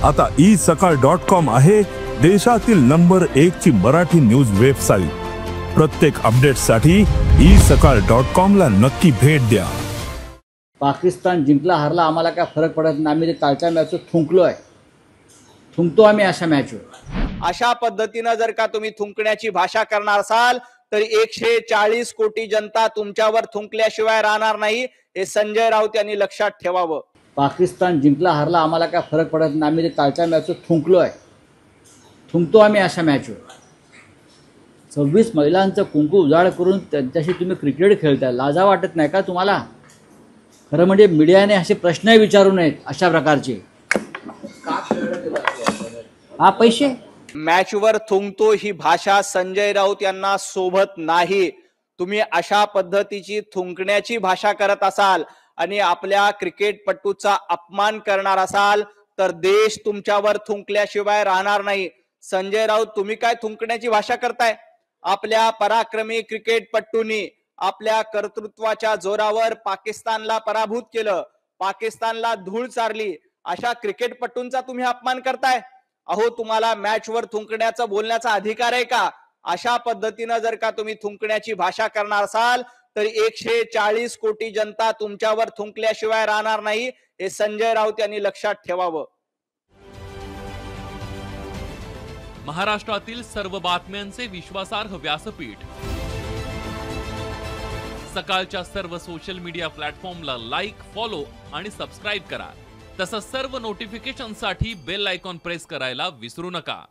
आता isakal.com आहे देशातील नंबर 1 ची मराठी न्यूज वेबसाईट। प्रत्येक अपडेटसाठी isakal.com ला नक्की भेट द्या। पाकिस्तान जिंकला हारला आम्हाला काय फरक पडत नाही, आम्ही कालच्या मॅचवर थुंकतो आम्ही अशा मॅचवर। अशा पद्धतीने जर का तुम्ही थुंकण्याची भाषा करणार असाल तर 140 कोटी जनता तुमच्यावर थुंकल्याशिवाय राहणार नाही, हे संजय राऊत यांनी लक्षात ठेवावं। पाकिस्तान जिंकला हारला आम्हाला काय फरक पडत नाही, आम्ही कालच्या मॅचवर थुंकतो आम्ही अशा मॅचवर। 26 महिलांचं कुंकू उजाड करून त्यांच्याशी तुम्ही क्रिकेट खेळताय, लाजा वाटत नाही का तुम्हाला? खरं म्हणजे मीडियाने असे प्रश्नही विचारू नयेत अशा प्रकारचे। हा पैसे मॅचवर थुंकतो ही भाषा संजय राऊत यांना सोबत नाही। तुम्ही अशा पद्धतीची थुंकण्याची भाषा करत असाल आणि आपल्या क्रिकेटपटूचा अपमान करणार असाल तर देश तुमच्यावर थुंकल्याशिवाय राहणार नाही। संजय राऊत, तुम्ही काय थुंकण्याची भाषा करताय? आपल्या पराक्रमी क्रिकेटपटूंनी आपल्या कर्तृत्वाच्या जोरावर पाकिस्तानला पराभूत केलं, पाकिस्तानला धूळ चारली, अशा क्रिकेटपटूंचा तुम्ही अपमान करताय। अहो, तुम्हाला मॅचवर थुंकण्याचा बोलण्याचा अधिकार आहे का? अशा पद्धतीने जर का तुम्ही थुंकण्याची भाषा करणार असाल तर 140 कोटी जनता तुमच्यावर थुंकल्याशिवाय राहणार नाही, हे संजय राऊत यांनी लक्षात ठेवावं। महाराष्ट्रातील सर्व बातम्यांचे विश्वासार्ह व्यासपीठ, सकाळच्या सर्व सोशल मीडिया प्लॅटफॉर्मला लाईक, फॉलो आणि सबस्क्राईब करा। तसंच सर्व नोटिफिकेशनसाठी बेल आयकॉन प्रेस करायला विसरू नका।